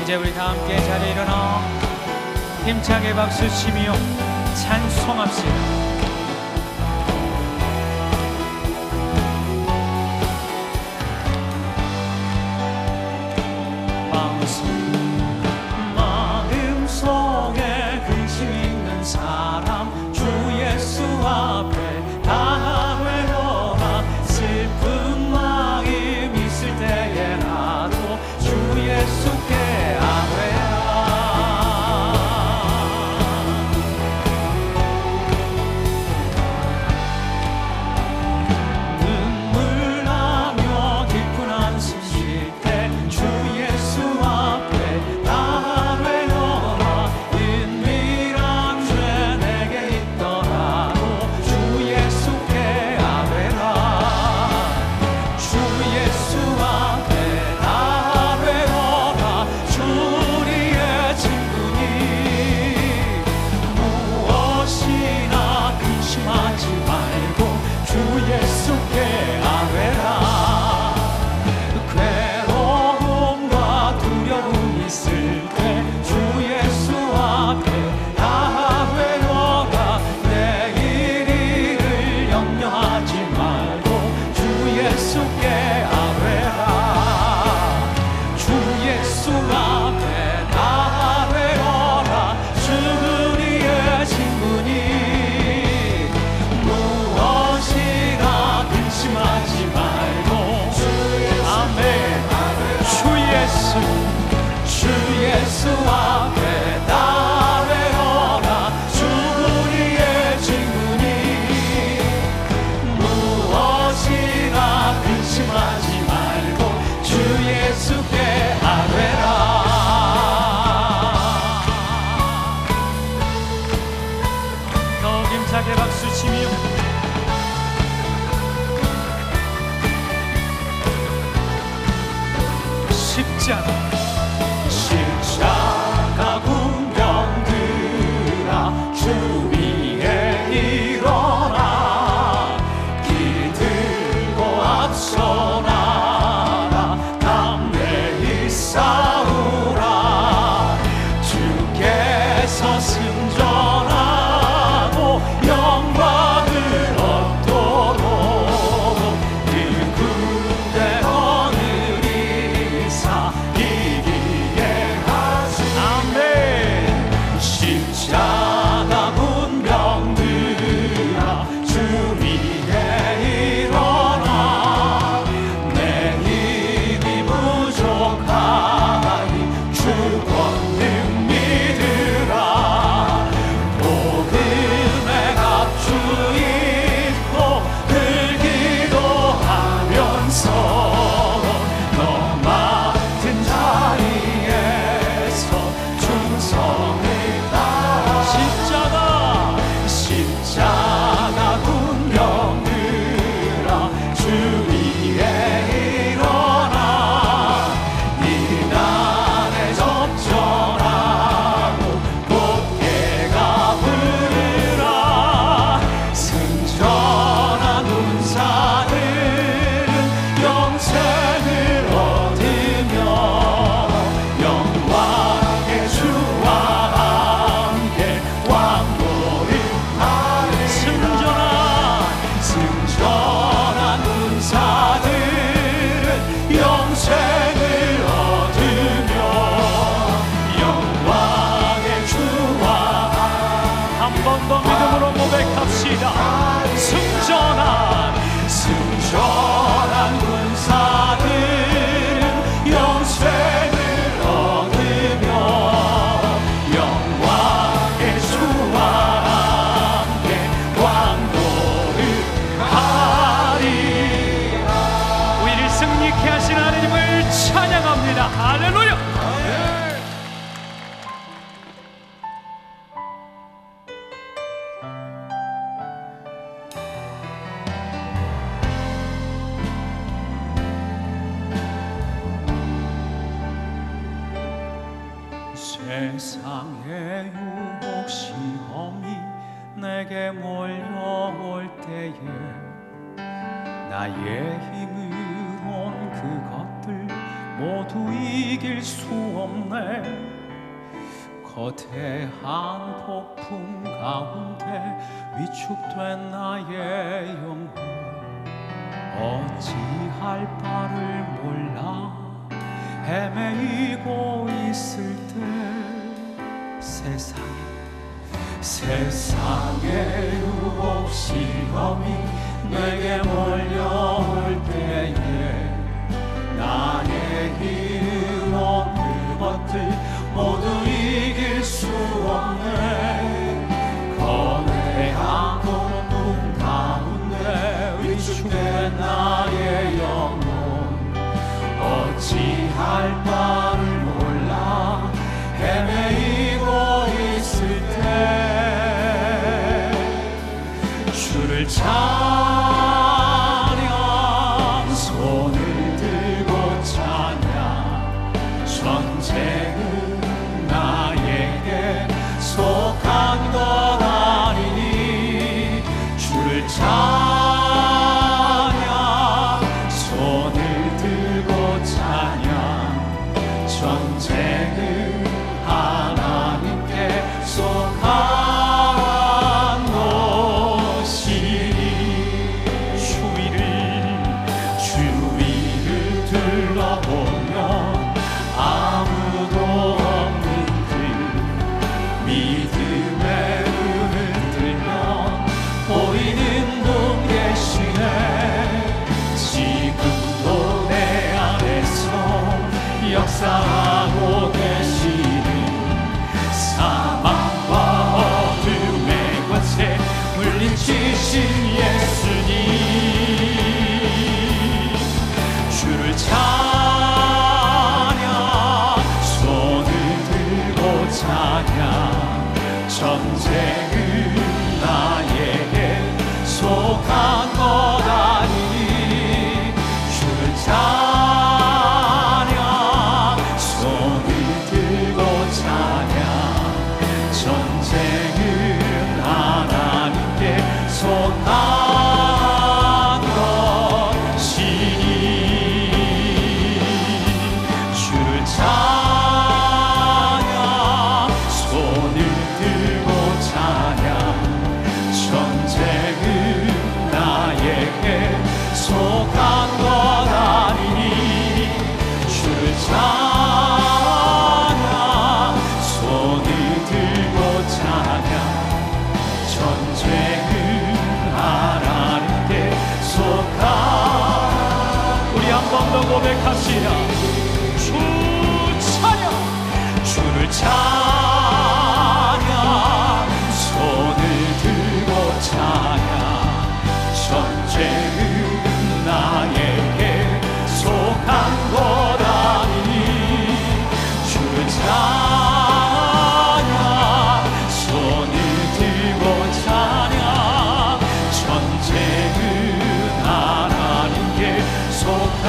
이제 우리 다 함께 자리에 일어나 힘차게 박수치며 찬송합시다. 마음속에 근심 있는 사람 주 예수 앞에 다 외워라. 슬픈 마음 있을 때에라도 주 예수께 아뢰라. 눈물 나며 깊은 한숨 쉴 때 주 예수 앞에 다 외워라. 은밀한 죄 내게 있더라도 주 예수께 아뢰라. 주 예수 앞에 다 외워라. 주 우리의 친구니 무엇이나 근심하지 말고 주 예수께 아뢰라. 괴로움과 두려움 있을 때 주 예수 앞에 다 외워라. 내일 일을 염려하지 말고 주 예수께 아뢰라. 주 예수 앞에 다 외워라. 주 우리의 친구니 무엇이나 근심하지 말고 아멘. 주 예수 앞에 다 외워라. 주 우리의 친구니 무엇이나 근심하지 말고 주 예수께 아뢰라. 더 힘차게 박수치며 십자가 군병들아 주 위에 일어나. 길 들고 앞서 나가 담대히 싸우라. 주께서 승전하고 영광을 얻도록 그 군대 하늘이 사 이기게 하시네. 아멘. 십자가 군병들아 주 위에 일어나. 내 힘이 부족하니 주 권능 믿으라. 복음의 갑주 입고 늘 기도하면서 너 맡은 자리에서 충성을 다하라. 십자가 군병들아 주 위에 일어나. 이날에 접전하고 곧게가 부르라. 승전한 군사들은 영생을 얻으며 영광의 주와 함께 왕노를 하리. 승전한 군사들은 영생을 얻으며 영광의 주와 한 번 더 믿음으로 고백합시다. 승전한 군사들은 영생을 얻으며 영광의 주와 함께 왕노를 하리라. 우리를 승리케 하신 하나님을 찬양합니다. 할렐루야. 세상의 유혹 시험이 내게 몰려올 때에 나의 힘으론 그것들 모두 이길 수 없네. 거대한 폭풍 가운데 위축된 나의 영혼, 어찌할 바를 몰라 헤매이고 있을 때 세상의 유혹 시험이 내게 몰려올 때에 나의 힘으로 그것들 모두 이길 수 없네. 거대한 폭풍 가운데 위축된 나의 영혼, 어찌할 바를 몰라 헤매이고 있을 때 주를 찬양, 손을 들고 찬양. 전쟁은 나에게 속한 것 아니니 주를 찬양, 손을 들고 찬양. 전쟁은 하나님께 속한 것이니 주위를 둘러보면 아무도 없는 그 믿음의 눈을 들면 보이는 분 계시네. 지금도 내 안에서 역사하고 계시는 사망과 어둠의 권세 물리치신 예수님, 주를 찬양, 손을 들고 찬양. 전쟁은 나에게 속한 것 아니니 주를 찬양, 손을 들고 찬양. 전쟁은 하나님께 속한 것이니 주를 찬양, 손을 들고 찬양. 전쟁은 나에게 속한 것 아니니 주를 찬양, 손을 들고 찬양. 전쟁은 하나님께 속한. 우리 한 번 더 고백합시다. 주 찬양, 주를 찬양, 손을 들고 찬양. 전쟁은 나에게 속한 것 아니니 주를 찬양, 손을 들고 찬양. 전쟁은 하나님께 속한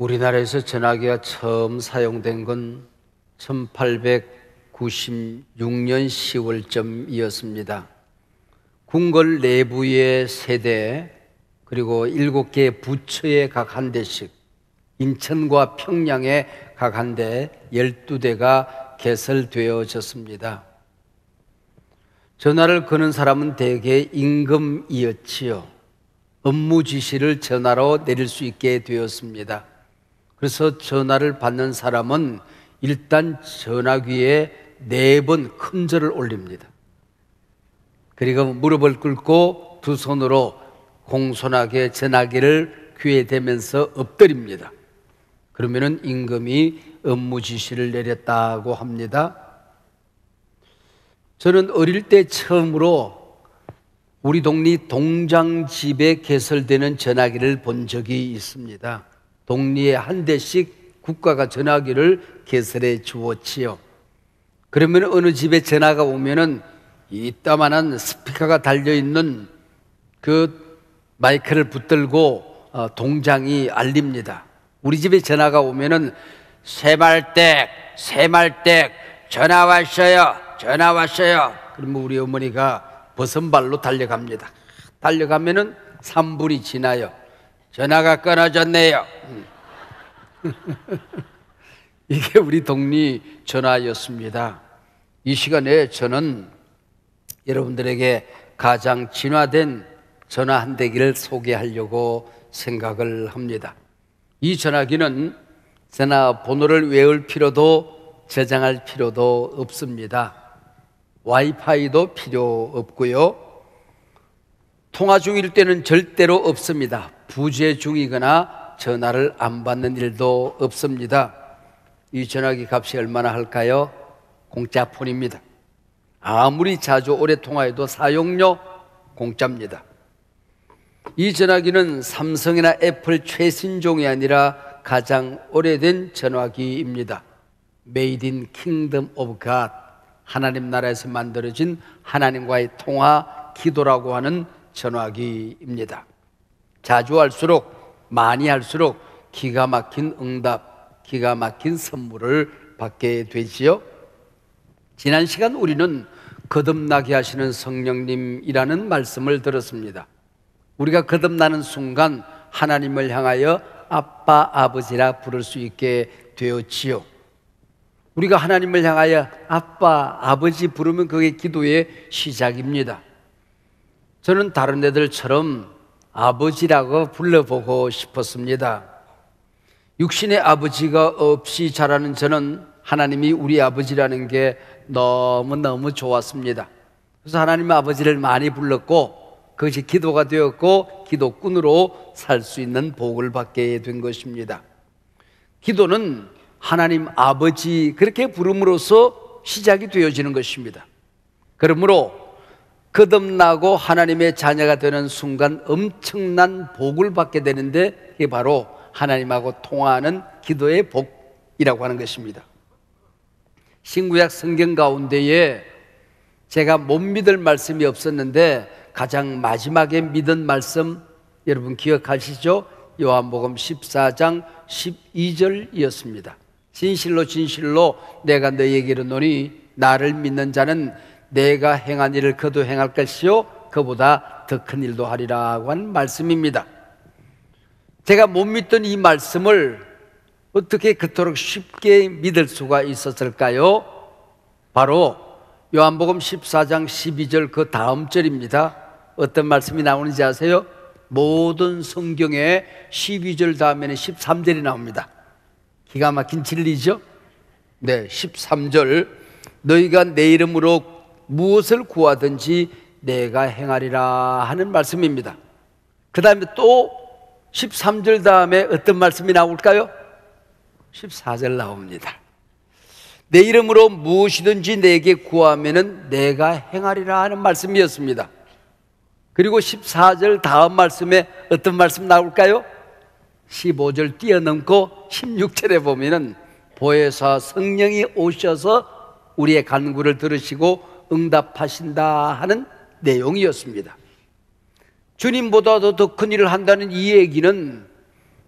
우리나라에서 전화기가 처음 사용된 건 1896년 10월쯤이었습니다. 궁궐 내부의 세대, 그리고 7개 부처에 각 한 대씩, 인천과 평양에 각 한 대, 12대가 개설되어졌습니다. 전화를 거는 사람은 대개 임금이었지요. 업무 지시를 전화로 내릴 수 있게 되었습니다. 그래서 전화를 받는 사람은 일단 전화기에 4번 큰 절을 올립니다. 그리고 무릎을 꿇고 두 손으로 공손하게 전화기를 귀에 대면서 엎드립니다. 그러면은 임금이 업무 지시를 내렸다고 합니다. 저는 어릴 때 처음으로 우리 동리 동장집에 개설되는 전화기를 본 적이 있습니다. 동리에 한 대씩 국가가 전화기를 개설해 주었지요. 그러면 어느 집에 전화가 오면은 이따만한 스피커가 달려있는 그 마이크를 붙들고 동장이 알립니다. 우리 집에 전화가 오면은 새말댁 전화 왔어요. 전화 왔어요. 그러면 우리 어머니가 버선발로 달려갑니다. 달려가면은 3분이 지나요. 전화가 끊어졌네요. 이게 우리 동리 전화였습니다. 이 시간에 저는 여러분들에게 가장 진화된 전화 한 대기를 소개하려고 생각을 합니다. 이 전화기는 전화번호를 외울 필요도 저장할 필요도 없습니다. 와이파이도 필요 없고요. 통화 중일 때는 절대로 없습니다. 부재 중이거나 전화를 안 받는 일도 없습니다. 이 전화기 값이 얼마나 할까요? 공짜폰입니다. 아무리 자주 오래 통화해도 사용료 공짜입니다. 이 전화기는 삼성이나 애플 최신종이 아니라 가장 오래된 전화기입니다. Made in Kingdom of God, 하나님 나라에서 만들어진 하나님과의 통화 기도라고 하는 전화기입니다. 자주 할수록, 많이 할수록 기가 막힌 응답, 기가 막힌 선물을 받게 되지요. 지난 시간 우리는 거듭나게 하시는 성령님이라는 말씀을 들었습니다. 우리가 거듭나는 순간 하나님을 향하여 아빠, 아버지라 부를 수 있게 되었지요. 우리가 하나님을 향하여 아빠, 아버지 부르면 그게 기도의 시작입니다. 저는 다른 애들처럼 아버지라고 불러보고 싶었습니다. 육신의 아버지가 없이 자라는 저는 하나님이 우리 아버지라는 게 너무너무 좋았습니다. 그래서 하나님의 아버지를 많이 불렀고 그것이 기도가 되었고 기도꾼으로 살 수 있는 복을 받게 된 것입니다. 기도는 하나님 아버지 그렇게 부름으로써 시작이 되어지는 것입니다. 그러므로 거듭나고 하나님의 자녀가 되는 순간 엄청난 복을 받게 되는데 그게 바로 하나님하고 통화하는 기도의 복이라고 하는 것입니다. 신구약 성경 가운데에 제가 못 믿을 말씀이 없었는데 가장 마지막에 믿은 말씀 여러분 기억하시죠? 요한복음 14장 12절이었습니다. 진실로 진실로 내가 너희에게 이르노니 나를 믿는 자는 내가 행한 일을 그도 행할 것이요 그보다 더 큰 일도 하리라고 하는 말씀입니다. 제가 못 믿던 이 말씀을 어떻게 그토록 쉽게 믿을 수가 있었을까요? 바로 요한복음 14장 12절 그 다음 절입니다. 어떤 말씀이 나오는지 아세요? 모든 성경에 12절 다음에는 13절이 나옵니다. 기가 막힌 진리죠? 네, 13절 너희가 내 이름으로 무엇을 구하든지 내가 행하리라 하는 말씀입니다. 그 다음에 또 13절 다음에 어떤 말씀이 나올까요? 14절 나옵니다. 내 이름으로 무엇이든지 내게 구하면은 내가 행하리라 하는 말씀이었습니다. 그리고 14절 다음 말씀에 어떤 말씀 나올까요? 15절 뛰어넘고 16절에 보면은 보혜사 성령이 오셔서 우리의 간구를 들으시고 응답하신다 하는 내용이었습니다. 주님보다도 더 큰 일을 한다는 이 얘기는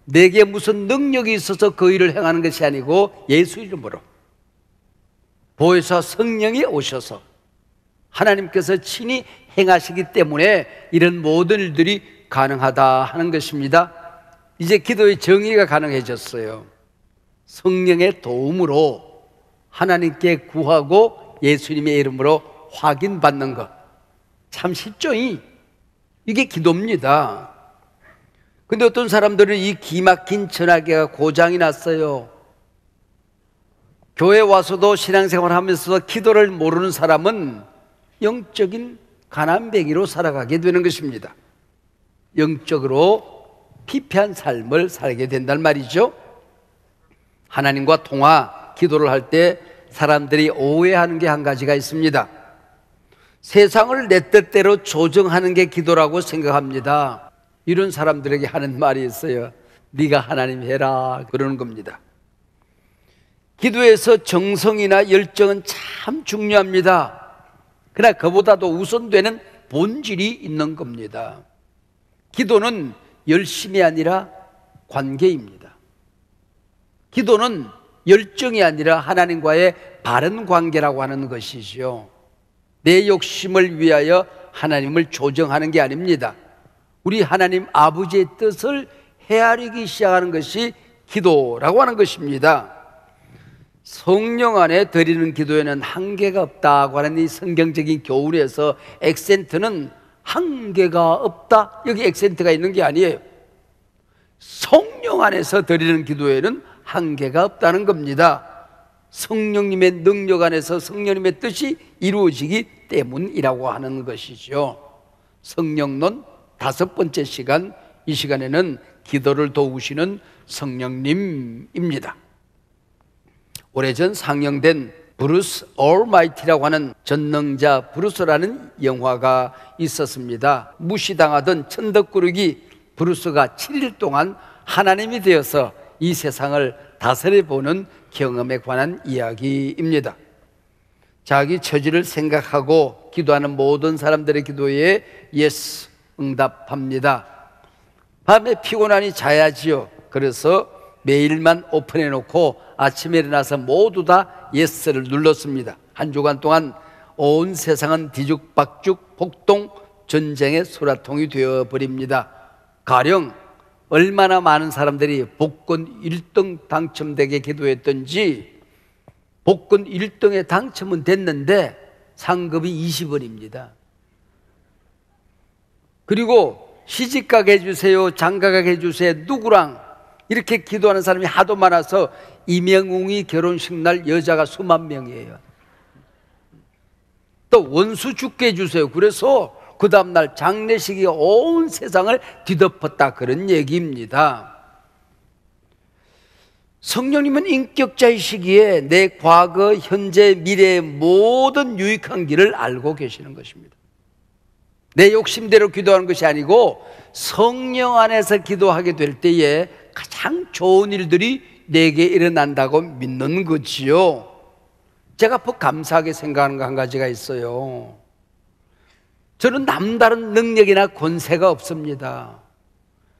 내게 무슨 능력이 있어서 그 일을 행하는 것이 아니고 예수 이름으로 보혜사 성령이 오셔서 하나님께서 친히 행하시기 때문에 이런 모든 일들이 가능하다 하는 것입니다. 이제 기도의 정의가 가능해졌어요. 성령의 도움으로 하나님께 구하고 예수님의 이름으로 확인받는 것. 참 쉽죠? 이게 기도입니다. 근데 어떤 사람들은 이 기막힌 전화기가 고장이 났어요. 교회 와서도 신앙생활 하면서 기도를 모르는 사람은 영적인 가난뱅이로 살아가게 되는 것입니다. 영적으로 피폐한 삶을 살게 된단 말이죠. 하나님과 통화, 기도를 할 때 사람들이 오해하는 게 한 가지가 있습니다. 세상을 내 뜻대로 조정하는 게 기도라고 생각합니다. 이런 사람들에게 하는 말이 있어요. 네가 하나님 해라 그러는 겁니다. 기도에서 정성이나 열정은 참 중요합니다. 그러나 그보다도 우선되는 본질이 있는 겁니다. 기도는 열심이 아니라 관계입니다. 기도는 열정이 아니라 하나님과의 바른 관계라고 하는 것이죠. 내 욕심을 위하여 하나님을 조정하는 게 아닙니다. 우리 하나님 아버지의 뜻을 헤아리기 시작하는 것이 기도라고 하는 것입니다. 성령 안에 드리는 기도에는 한계가 없다고 하는 이 성경적인 교훈에서 액센트는 한계가 없다, 여기 액센트가 있는 게 아니에요. 성령 안에서 드리는 기도에는 한계가 없다는 겁니다. 성령님의 능력 안에서 성령님의 뜻이 이루어지기 때문이라고 하는 것이죠. 성령론 5번째 시간, 이 시간에는 기도를 도우시는 성령님입니다. 오래전 상영된 브루스 올마이티라고 하는 전능자 브루스라는 영화가 있었습니다. 무시당하던 천덕꾸러기 브루스가 7일 동안 하나님이 되어서 이 세상을 다스려보는 경험에 관한 이야기입니다. 자기 처지를 생각하고 기도하는 모든 사람들의 기도에 예스, 응답합니다. 밤에 피곤하니 자야지요. 그래서 메일만 오픈해 놓고 아침에 일어나서 모두 다 예스를 눌렀습니다. 한 주간 동안 온 세상은 뒤죽박죽 폭동 전쟁의 소라통이 되어버립니다. 가령 얼마나 많은 사람들이 복권 1등 당첨되게 기도했던지 복권 1등에 당첨은 됐는데 상금이 20원입니다. 그리고 시집가게 해주세요, 장가가게 해주세요, 누구랑 이렇게 기도하는 사람이 하도 많아서 이명웅이 결혼식 날 여자가 수만 명이에요. 또 원수 죽게 해주세요. 그래서 그 다음날 장례식이 온 세상을 뒤덮었다, 그런 얘기입니다. 성령님은 인격자이시기에 내 과거, 현재, 미래의 모든 유익한 길을 알고 계시는 것입니다. 내 욕심대로 기도하는 것이 아니고 성령 안에서 기도하게 될 때에 가장 좋은 일들이 내게 일어난다고 믿는 거지요. 제가 더 감사하게 생각하는 거 한 가지가 있어요. 저는 남다른 능력이나 권세가 없습니다.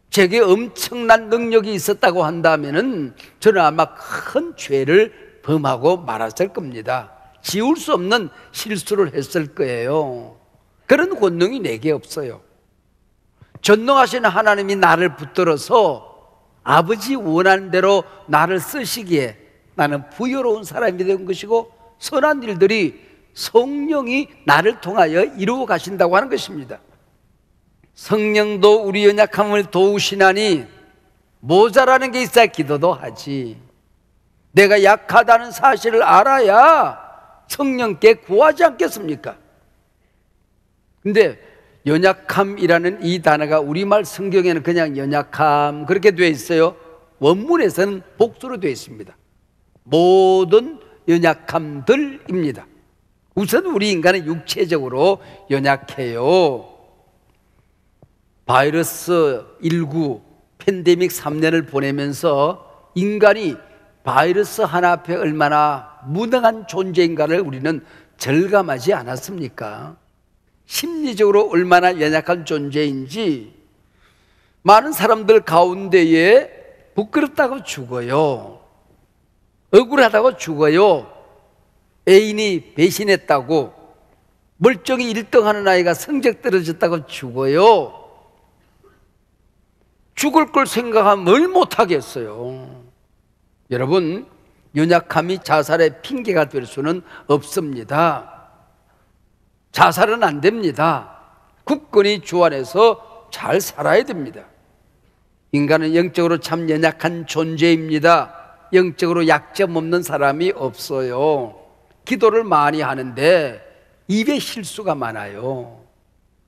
제게 엄청난 능력이 있었다고 한다면은 저는 아마 큰 죄를 범하고 말았을 겁니다. 지울 수 없는 실수를 했을 거예요. 그런 권능이 내게 없어요. 전능하신 하나님이 나를 붙들어서 아버지 원하는 대로 나를 쓰시기에 나는 부여로운 사람이 된 것이고 선한 일들이 성령이 나를 통하여 이루어 가신다고 하는 것입니다. 성령도 우리 연약함을 도우시나니 모자라는 게 있어야 기도도 하지. 내가 약하다는 사실을 알아야 성령께 구하지 않겠습니까? 근데 연약함이라는 이 단어가 우리말 성경에는 그냥 연약함 그렇게 되어 있어요. 원문에서는 복수로 되어 있습니다. 모든 연약함들입니다. 우선 우리 인간은 육체적으로 연약해요. 바이러스 19 팬데믹 3년을 보내면서 인간이 바이러스 하나 앞에 얼마나 무능한 존재인가를 우리는 절감하지 않았습니까? 심리적으로 얼마나 연약한 존재인지 많은 사람들 가운데에 부끄럽다고 죽어요. 억울하다고 죽어요. 애인이 배신했다고, 멀쩡히 1등하는 아이가 성적 떨어졌다고 죽어요. 죽을 걸 생각하면 뭘 못하겠어요. 여러분, 연약함이 자살의 핑계가 될 수는 없습니다. 자살은 안 됩니다. 굳건히 주 안에서 잘 살아야 됩니다. 인간은 영적으로 참 연약한 존재입니다. 영적으로 약점 없는 사람이 없어요. 기도를 많이 하는데 입에 실수가 많아요.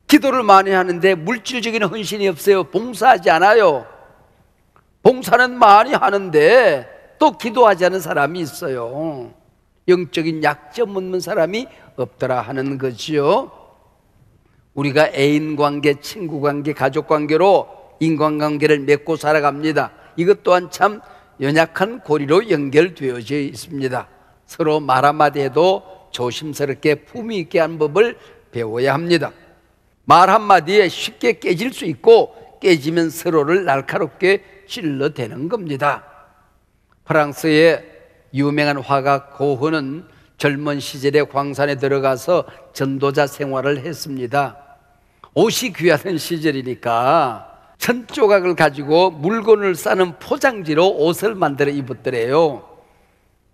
기도를 많이 하는데 물질적인 헌신이 없어요. 봉사하지 않아요. 봉사는 많이 하는데 또 기도하지 않은 사람이 있어요. 영적인 약점 없는 사람이 없더라 하는 거지요. 우리가 애인 관계, 친구 관계, 가족 관계로 인간관계를 맺고 살아갑니다. 이것 또한 참 연약한 고리로 연결되어져 있습니다. 서로 말 한마디 해도 조심스럽게 품위 있게 하는 법을 배워야 합니다. 말 한마디에 쉽게 깨질 수 있고 깨지면 서로를 날카롭게 찔러대는 겁니다. 프랑스의 유명한 화가 고흐는 젊은 시절에 광산에 들어가서 전도자 생활을 했습니다. 옷이 귀하던 시절이니까 천조각을 가지고 물건을 싸는 포장지로 옷을 만들어 입었더래요.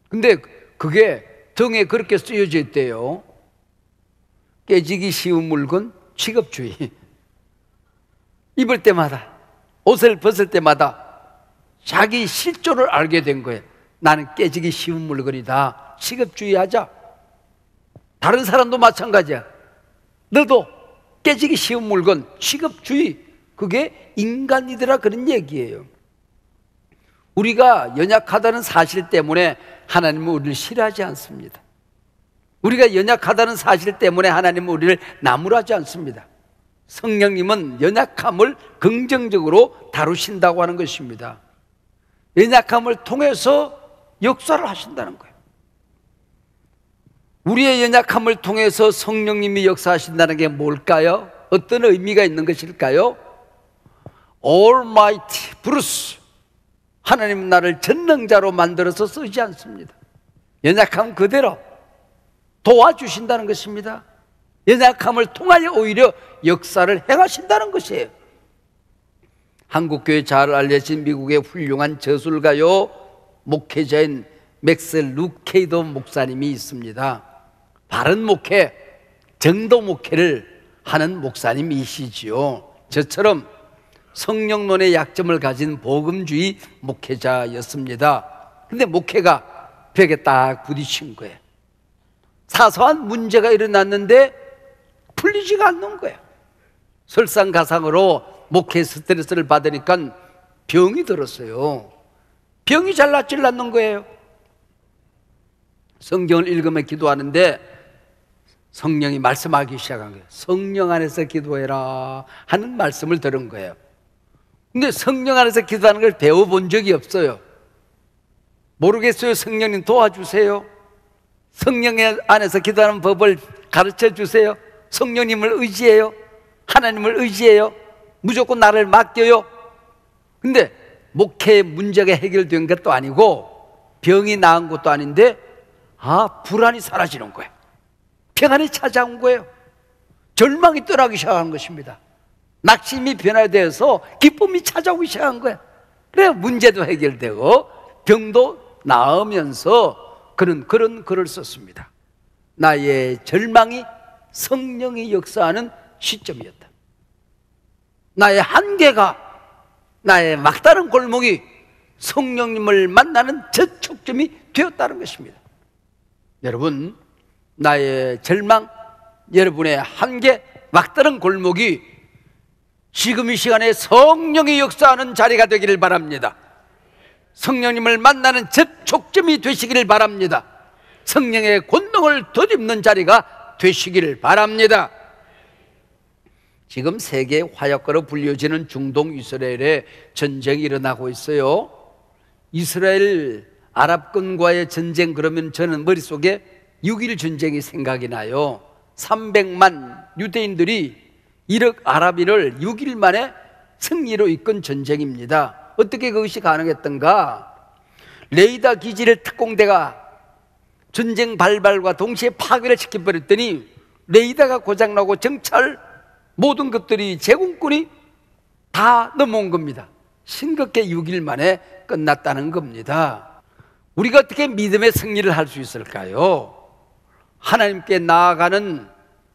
근데 그게 등에 그렇게 쓰여져 있대요. 깨지기 쉬운 물건 취급주의. 입을 때마다, 옷을 벗을 때마다 자기 실존을 알게 된 거예요. 나는 깨지기 쉬운 물건이다. 취급주의하자. 다른 사람도 마찬가지야. 너도 깨지기 쉬운 물건 취급주의. 그게 인간이더라 그런 얘기예요. 우리가 연약하다는 사실 때문에 하나님은 우리를 싫어하지 않습니다. 우리가 연약하다는 사실 때문에 하나님은 우리를 나무라지 않습니다. 성령님은 연약함을 긍정적으로 다루신다고 하는 것입니다. 연약함을 통해서 역사를 하신다는 거예요. 우리의 연약함을 통해서 성령님이 역사하신다는 게 뭘까요? 어떤 의미가 있는 것일까요? Almighty Bruce, 하나님은 나를 전능자로 만들어서 쓰지 않습니다. 연약함 그대로 도와주신다는 것입니다. 연약함을 통하여 오히려 역사를 행하신다는 것이에요. 한국교회 잘 알려진 미국의 훌륭한 저술가요 목회자인 맥스 루케이도 목사님이 있습니다. 바른 목회, 정도 목회를 하는 목사님이시지요. 저처럼 성령론의 약점을 가진 복음주의 목회자였습니다. 근데 목회가 벽에 딱 부딪힌 거예요. 사소한 문제가 일어났는데 풀리지가 않는 거예요. 설상가상으로 목회 스트레스를 받으니까 병이 들었어요. 병이 잘 낫질 않는 거예요. 성경을 읽으며 기도하는데 성령이 말씀하기 시작한 거예요. 성령 안에서 기도해라 하는 말씀을 들은 거예요. 근데 성령 안에서 기도하는 걸 배워본 적이 없어요. 모르겠어요. 성령님 도와주세요. 성령 안에서 기도하는 법을 가르쳐 주세요. 성령님을 의지해요. 하나님을 의지해요. 무조건 나를 맡겨요. 근데 목회의 문제가 해결된 것도 아니고 병이 나은 것도 아닌데 불안이 사라지는 거예요. 평안이 찾아온 거예요. 절망이 떠나기 시작한 것입니다. 낙심이 변화되어서 기쁨이 찾아오기 시작한 거예요. 그래야 문제도 해결되고 병도 나으면서 그는 그런 글을 썼습니다. 나의 절망이 성령이 역사하는 시점이었다. 나의 한계가, 나의 막다른 골목이 성령님을 만나는 접촉점이 되었다는 것입니다. 여러분, 나의 절망, 여러분의 한계, 막다른 골목이 지금 이 시간에 성령이 역사하는 자리가 되기를 바랍니다. 성령님을 만나는 접촉점이 되시기를 바랍니다. 성령의 권능을 덧입는 자리가 되시기를 바랍니다. 지금 세계 화약고로 불려지는 중동 이스라엘에 전쟁이 일어나고 있어요. 이스라엘 아랍군과의 전쟁 그러면 저는 머릿속에 6.1 전쟁이 생각이 나요. 300만 유대인들이 1억 아랍인을 6일 만에 승리로 이끈 전쟁입니다. 어떻게 그것이 가능했던가? 레이더 기지를 특공대가 전쟁 발발과 동시에 파괴를 시켜버렸더니 레이더가 고장나고 정찰 모든 것들이 제공권이 다 넘어온 겁니다. 싱겁게 6일 만에 끝났다는 겁니다. 우리가 어떻게 믿음의 승리를 할 수 있을까요? 하나님께 나아가는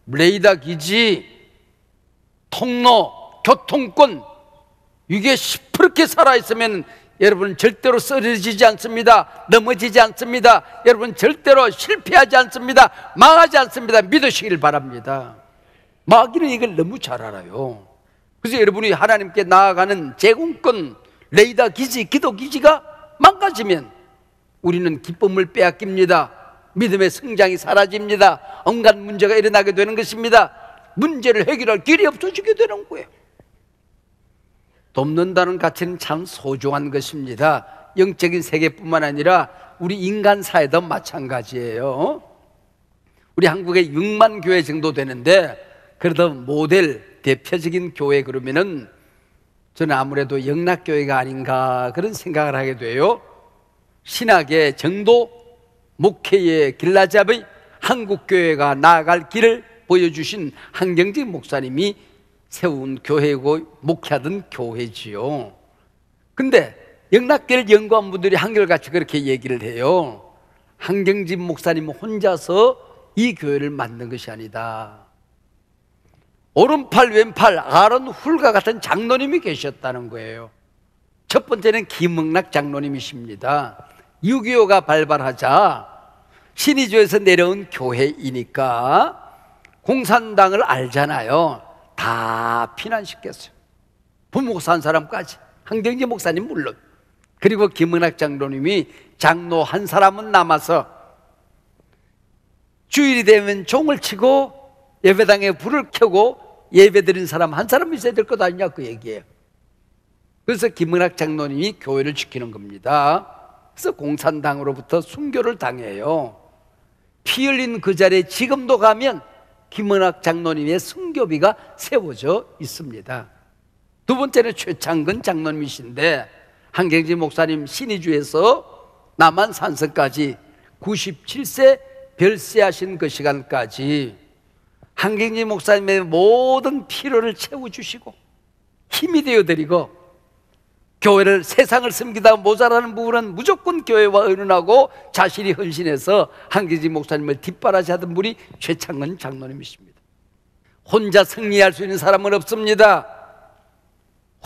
레이더 기지, 통로, 교통권, 이게 시퍼렇게 살아있으면 여러분 절대로 쓰러지지 않습니다. 넘어지지 않습니다. 여러분 절대로 실패하지 않습니다. 망하지 않습니다. 믿으시길 바랍니다. 마귀는 이걸 너무 잘 알아요. 그래서 여러분이 하나님께 나아가는 제공권, 레이더 기지, 기도 기지가 망가지면 우리는 기쁨을 빼앗깁니다. 믿음의 성장이 사라집니다. 온갖 문제가 일어나게 되는 것입니다. 문제를 해결할 길이 없어지게 되는 거예요. 돕는다는 가치는 참 소중한 것입니다. 영적인 세계뿐만 아니라 우리 인간 사회도 마찬가지예요. 우리 한국에 6만 교회 정도 되는데 그래도 모델 대표적인 교회 그러면은 저는 아무래도 영락교회가 아닌가 그런 생각을 하게 돼요. 신학의 정도, 목회의 길라잡의 한국교회가 나아갈 길을 보여주신 한경직 목사님이 세운 교회고 목회하던 교회지요. 근데 영락교회를 연구한 분들이 한결같이 그렇게 얘기를 해요. 한경직 목사님 혼자서 이 교회를 만든 것이 아니다. 오른팔 왼팔 아론 훌과 같은 장로님이 계셨다는 거예요. 첫 번째는 김흥락 장로님이십니다. 6.25가 발발하자 신의주에서 내려온 교회이니까 공산당을 알잖아요. 다 피난시켰어요. 부목사 한 사람까지, 한경직 목사님 물론. 그리고 김흥락 장로님이 장로 한 사람은 남아서 주일이 되면 종을 치고 예배당에 불을 켜고 예배드린 사람 한 사람 있어야 될 것 아니냐 그 얘기예요. 그래서 김흥락 장로님이 교회를 지키는 겁니다. 그래서 공산당으로부터 순교를 당해요. 피 흘린 그 자리에 지금도 가면 김흥락 장로님의 순교비가 세워져 있습니다. 두 번째는 최창근 장로님이신데 한경직 목사님 신의주에서 남한 산서까지 97세 별세하신 그 시간까지 한경직 목사님의 모든 필요를 채워주시고 힘이 되어드리고 교회를 세상을 섬기다 모자라는 부분은 무조건 교회와 의논하고 자신이 헌신해서 한경직 목사님을 뒷바라지하던 분이 최창근 장로님이십니다. 혼자 승리할 수 있는 사람은 없습니다.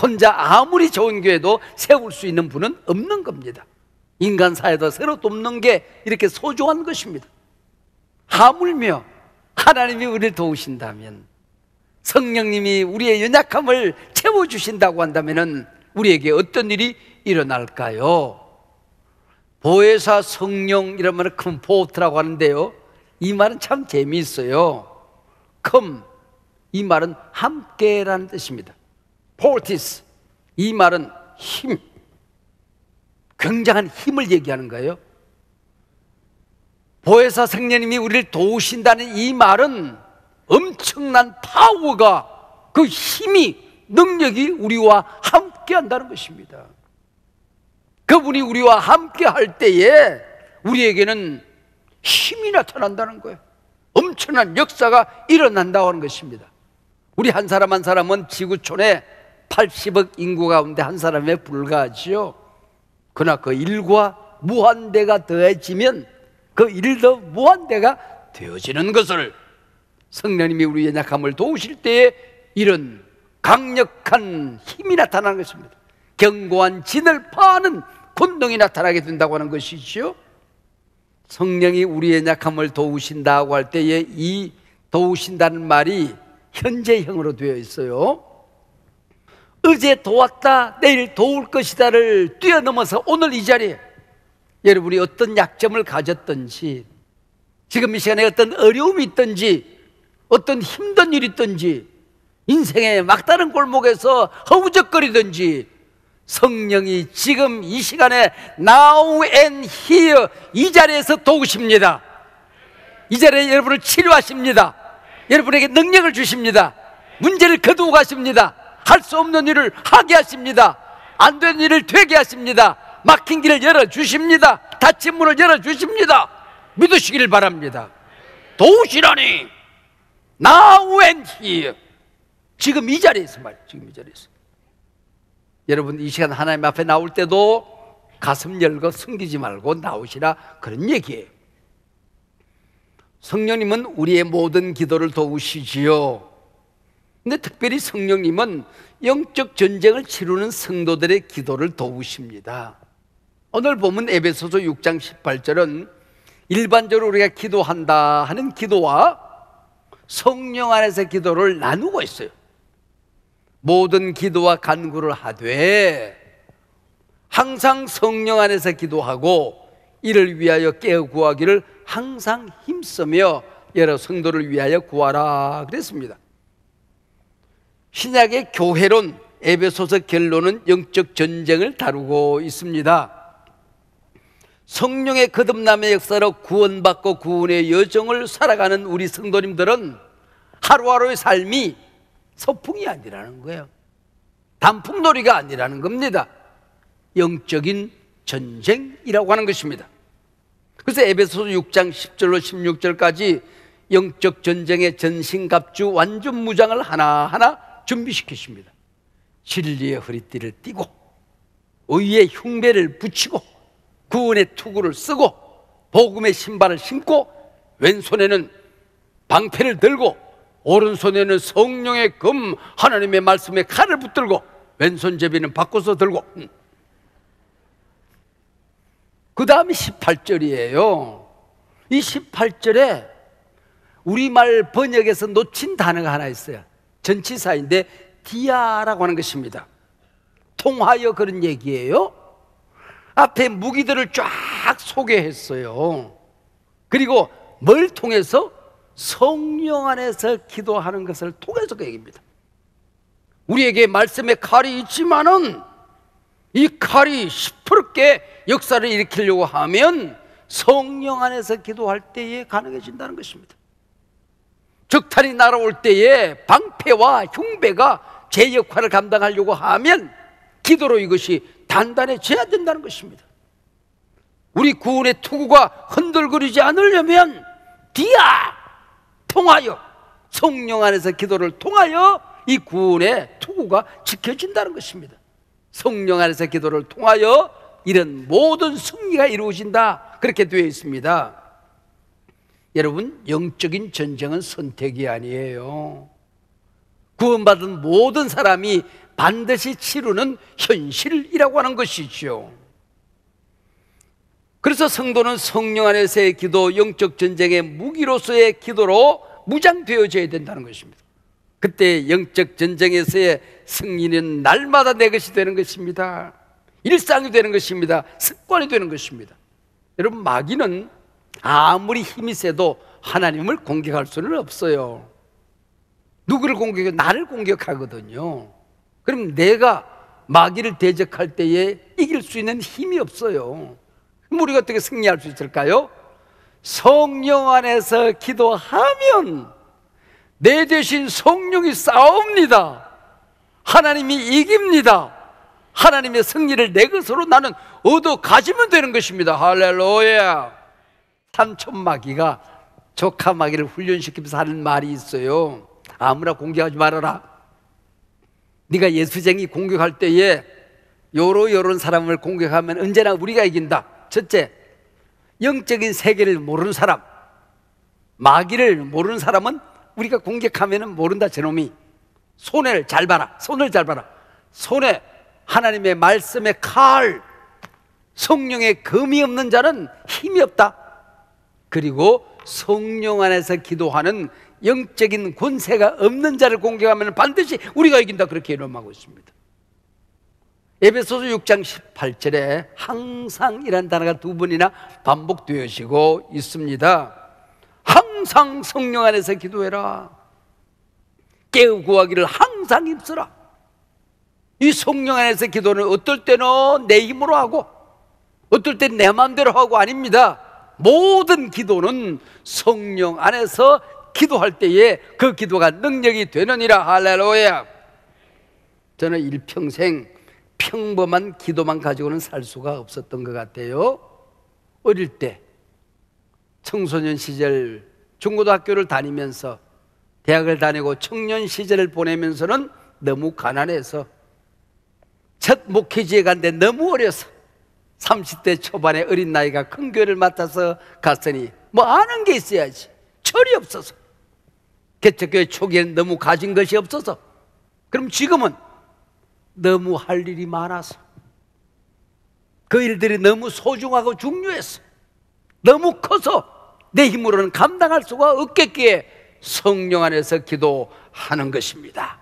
혼자 아무리 좋은 교회도 세울 수 있는 분은 없는 겁니다. 인간 사회도 서로 돕는 게 이렇게 소중한 것입니다. 하물며 하나님이 우리를 도우신다면, 성령님이 우리의 연약함을 채워주신다고 한다면 우리에게 어떤 일이 일어날까요? 보혜사 성령 이런 말은 컴포트라고 하는데요, 이 말은 참 재미있어요. 이 말은 함께라는 뜻입니다. 포티스, 이 말은 힘, 굉장한 힘을 얘기하는 거예요. 보혜사 성령님이 우리를 도우신다는 이 말은 엄청난 파워가, 그 힘이, 능력이 우리와 함께 한다는 것입니다. 그분이 우리와 함께 할 때에 우리에게는 힘이 나타난다는 거예요. 엄청난 역사가 일어난다고 하는 것입니다. 우리 한 사람 한 사람은 지구촌에 80억 인구 가운데 한 사람에 불과하지요. 그러나 그 일과 무한대가 더해지면 그 일도 무한대가 되어지는 것을 성령님이 우리의 연약함을 도우실 때에 이런 강력한 힘이 나타나는 것입니다. 견고한 진을 파는 권능이 나타나게 된다고 하는 것이지요. 성령이 우리의 연약함을 도우신다고 할 때에 이 도우신다는 말이 현재형으로 되어 있어요. 어제 도왔다, 내일 도울 것이다를 뛰어넘어서 오늘 이 자리에 여러분이 어떤 약점을 가졌든지, 지금 이 시간에 어떤 어려움이 있든지, 어떤 힘든 일이 있든지, 인생의 막다른 골목에서 허우적거리든지, 성령이 지금 이 시간에 now and here 이 자리에서 도우십니다. 이 자리에 여러분을 치료하십니다. 여러분에게 능력을 주십니다. 문제를 거두어 가십니다. 할 수 없는 일을 하게 하십니다. 안 된 일을 되게 하십니다. 막힌 길을 열어주십니다. 닫힌 문을 열어주십니다. 믿으시길 바랍니다. 도우시라니 Now and here. 지금 이 자리에서 말이에요. 지금 이 자리에서. 여러분 이 시간 하나님 앞에 나올 때도 가슴 열고 숨기지 말고 나오시라, 그런 얘기예요. 성령님은 우리의 모든 기도를 도우시지요. 근데 특별히 성령님은 영적 전쟁을 치르는 성도들의 기도를 도우십니다. 오늘 보면 에베소서 6장 18절은 일반적으로 우리가 기도한다 하는 기도와 성령 안에서 기도를 나누고 있어요. 모든 기도와 간구를 하되 항상 성령 안에서 기도하고 이를 위하여 깨어 구하기를 항상 힘쓰며 여러 성도를 위하여 구하라 그랬습니다. 신약의 교회론 에베소서 결론은 영적 전쟁을 다루고 있습니다. 성령의 거듭남의 역사로 구원받고 구원의 여정을 살아가는 우리 성도님들은 하루하루의 삶이 소풍이 아니라는 거예요. 단풍놀이가 아니라는 겁니다. 영적인 전쟁이라고 하는 것입니다. 그래서 에베소서 6장 10절로 16절까지 영적 전쟁의 전신갑주 완전 무장을 하나하나 준비시키십니다. 진리의 허리띠를 띠고 의의 흉배를 붙이고 구원의 투구를 쓰고 복음의 신발을 신고 왼손에는 방패를 들고 오른손에는 성령의 금 하나님의 말씀의 칼을 붙들고 왼손 제비는 바꿔서 들고, 그 다음에 18절이에요. 이 18절에 우리말 번역에서 놓친 단어가 하나 있어요. 전치사인데 디아라고 하는 것입니다. 통하여 그런 얘기예요. 앞에 무기들을 쫙 소개했어요. 그리고 뭘 통해서? 성령 안에서 기도하는 것을 통해서 그 얘기입니다. 우리에게 말씀의 칼이 있지만은 이 칼이 시퍼렇게 역사를 일으키려고 하면 성령 안에서 기도할 때에 가능해진다는 것입니다. 적탄이 날아올 때에 방패와 흉배가 제 역할을 감당하려고 하면 기도로 이것이 단단해져야 된다는 것입니다. 우리 구원의 투구가 흔들거리지 않으려면 디아 통하여 성령 안에서 기도를 통하여 이 구원의 투구가 지켜진다는 것입니다. 성령 안에서 기도를 통하여 이런 모든 승리가 이루어진다, 그렇게 되어 있습니다. 여러분, 영적인 전쟁은 선택이 아니에요. 구원받은 모든 사람이 반드시 치르는 현실이라고 하는 것이죠. 그래서 성도는 성령 안에서의 기도, 영적 전쟁의 무기로서의 기도로 무장되어져야 된다는 것입니다. 그때 영적 전쟁에서의 승리는 날마다 내 것이 되는 것입니다. 일상이 되는 것입니다. 습관이 되는 것입니다. 여러분, 마귀는 아무리 힘이 세도 하나님을 공격할 수는 없어요. 누구를 공격해? 나를 공격하거든요. 그럼 내가 마귀를 대적할 때에 이길 수 있는 힘이 없어요. 그럼 우리가 어떻게 승리할 수 있을까요? 성령 안에서 기도하면 내 대신 성령이 싸웁니다. 하나님이 이깁니다. 하나님의 승리를 내 것으로 나는 얻어 가지면 되는 것입니다. 할렐루야. 삼촌 마귀가 조카 마귀를 훈련시키면서 하는 말이 있어요. 아무나 공격하지 말아라. 네가 예수쟁이 공격할 때에 요런 사람을 공격하면 언제나 우리가 이긴다. 첫째, 영적인 세계를 모르는 사람, 마귀를 모르는 사람은 우리가 공격하면 모른다. 저놈이 손을 잘 봐라. 손을 잘 봐라. 손에 하나님의 말씀의 칼, 성령의 금이 없는 자는 힘이 없다. 그리고 성령 안에서 기도하는 영적인 권세가 없는 자를 공격하면 반드시 우리가 이긴다, 그렇게 이름하고 있습니다. 에베소서 6장 18절에 항상이라는 단어가 두 번이나 반복되어지고 있습니다. 항상 성령 안에서 기도해라. 깨어 구하기를 항상 힘쓰라. 이 성령 안에서 기도는 어떨 때는 내 힘으로 하고 어떨 때는 내 마음대로 하고 아닙니다. 모든 기도는 성령 안에서 기도할 때에 그 기도가 능력이 되느니라. 할렐루야. 저는 일평생 평범한 기도만 가지고는 살 수가 없었던 것 같아요. 어릴 때 청소년 시절 중고등학교를 다니면서 대학을 다니고 청년 시절을 보내면서는 너무 가난해서 첫 목회지에 갔는데 너무 어려서 30대 초반의 어린 나이가 큰 교회를 맡아서 갔으니 뭐 아는 게 있어야지. 철이 없어서, 개척교회 초기에는 너무 가진 것이 없어서, 그럼 지금은 너무 할 일이 많아서, 그 일들이 너무 소중하고 중요해서, 너무 커서 내 힘으로는 감당할 수가 없겠기에 성령 안에서 기도하는 것입니다.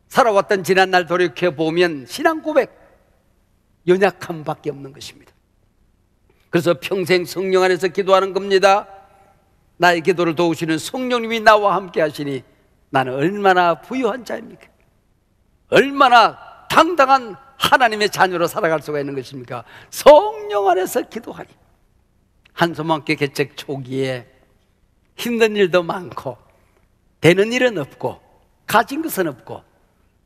살아왔던 지난날 돌이켜보면 신앙 고백, 연약함밖에 없는 것입니다. 그래서 평생 성령 안에서 기도하는 겁니다. 나의 기도를 도우시는 성령님이 나와 함께 하시니 나는 얼마나 부유한 자입니까? 얼마나 당당한 하나님의 자녀로 살아갈 수가 있는 것입니까? 성령 안에서 기도하니. 한소망교회 개척 초기에 힘든 일도 많고 되는 일은 없고 가진 것은 없고,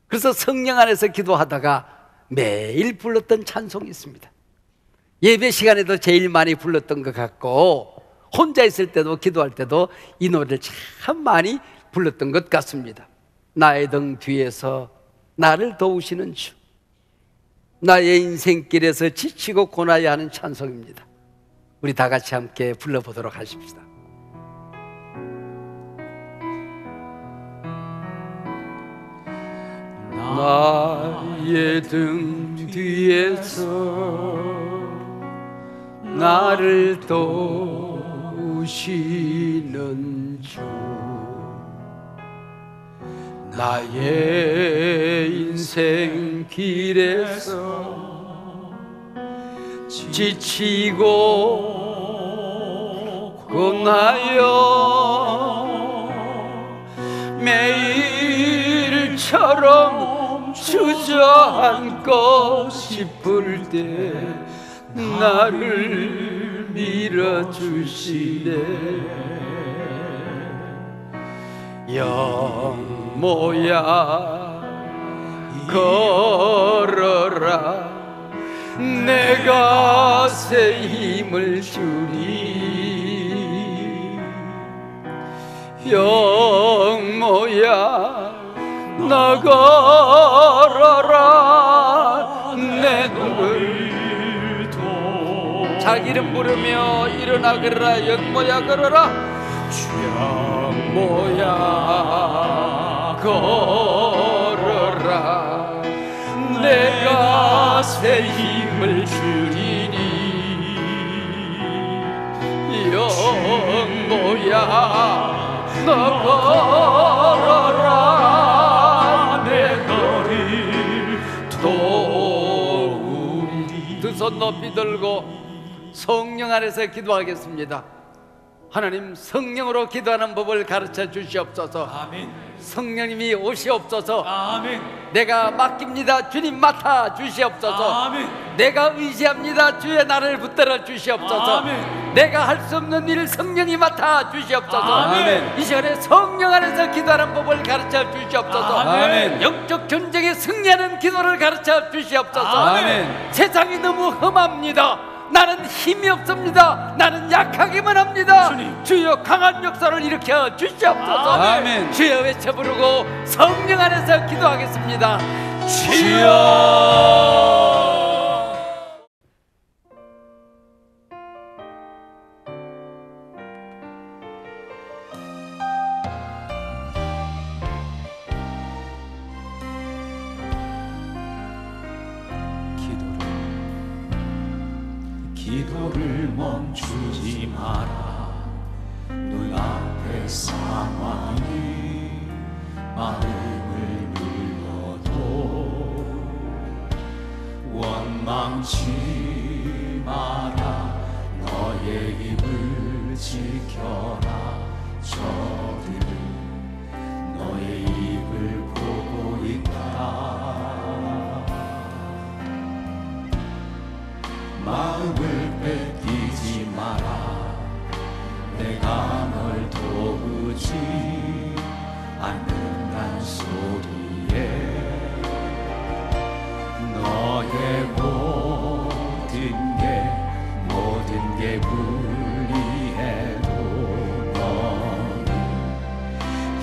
그래서 성령 안에서 기도하다가 매일 불렀던 찬송이 있습니다. 예배 시간에도 제일 많이 불렀던 것 같고, 혼자 있을 때도 기도할 때도 이 노래를 참 많이 불렀던 것 같습니다. 나의 등 뒤에서 나를 도우시는 주, 나의 인생길에서 지치고 고나야 하는 찬송입니다. 우리 다 같이 함께 불러보도록 하십시다. 나의 등 뒤에서 나를 도우시는 주, 나의 인생 길에서 지치고 고나여 매일처럼 주저앉고 싶을 때 나를 밀어주시네. 영모야 걸어라, 내가 새 힘을 주리. 영모야 나가라라, 내 눈을 자기 이름 부르며 일어나 걸어라. 영모야 걸어라, 영모야 걸어라, 내가 새 힘을 주리니. 영모야 너 걸어라, 내 너를 도우리. 두 손 높이 들고 성령 안에서 기도하겠습니다. 하나님, 성령으로 기도하는 법을 가르쳐 주시옵소서. 아멘. 성령님이 오시옵소서. 아멘. 내가 맡깁니다. 주님 맡아 주시옵소서. 아멘. 내가 의지합니다. 주의 나를 붙들어 주시옵소서. 아멘. 내가 할 수 없는 일을 성령이 맡아 주시옵소서. 아멘. 이 시간에 성령 안에서 기도하는 법을 가르쳐 주시옵소서. 아멘. 영적 전쟁에 승리하는 기도를 가르쳐 주시옵소서. 아멘. 세상이 너무 험합니다. 나는 힘이 없습니다. 나는 약하기만 합니다. 주님. 주여 강한 역사를 일으켜 주시옵소서. 아멘. 주여 외쳐 부르고 성령 안에서 기도하겠습니다. 주여. 기도를 멈추지 마라. 눈앞의 상황이 마음을 눌러도 원망치 마라. 너의 입을 지켜라. 저들은 너의 입을 보고 있다. 마음을 뺏기지 마라. 내가 널 도우지 않는단 소리에 너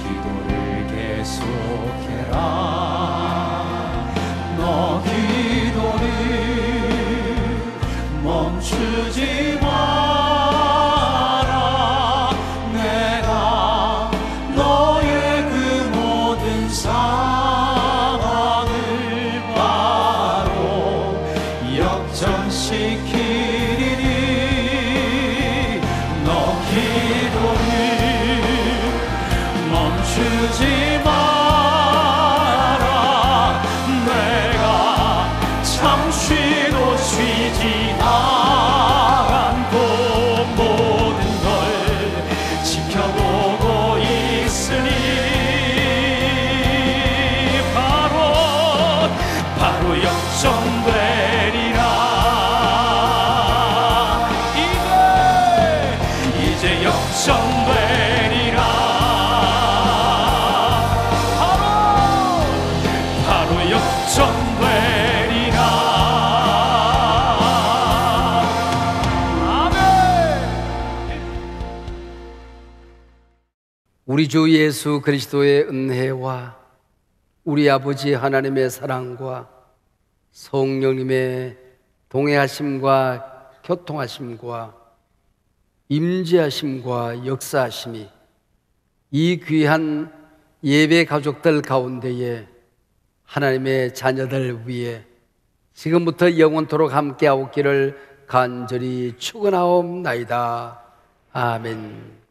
기도를 계속해라. 너 기도를 멈추지 마라. 내가 너의 그 모든 상황을 바로 역전시키리니 너 기도를 멈추지 마라. 내가 잠시도 쉬지 않고 모든 걸 지켜보고 있으니 바로 역전되리라. 이제 역전되리라. 바로 역전되리라. 아멘. 우리 주 예수 그리스도의 은혜와 우리 아버지 하나님의 사랑과 성령님의 동행하심과 교통하심과 임재하심과 역사하심이 이 귀한 예배 가족들 가운데에 하나님의 자녀들 위에 지금부터 영원토록 함께하옵기를 간절히 축원하옵나이다. 아멘.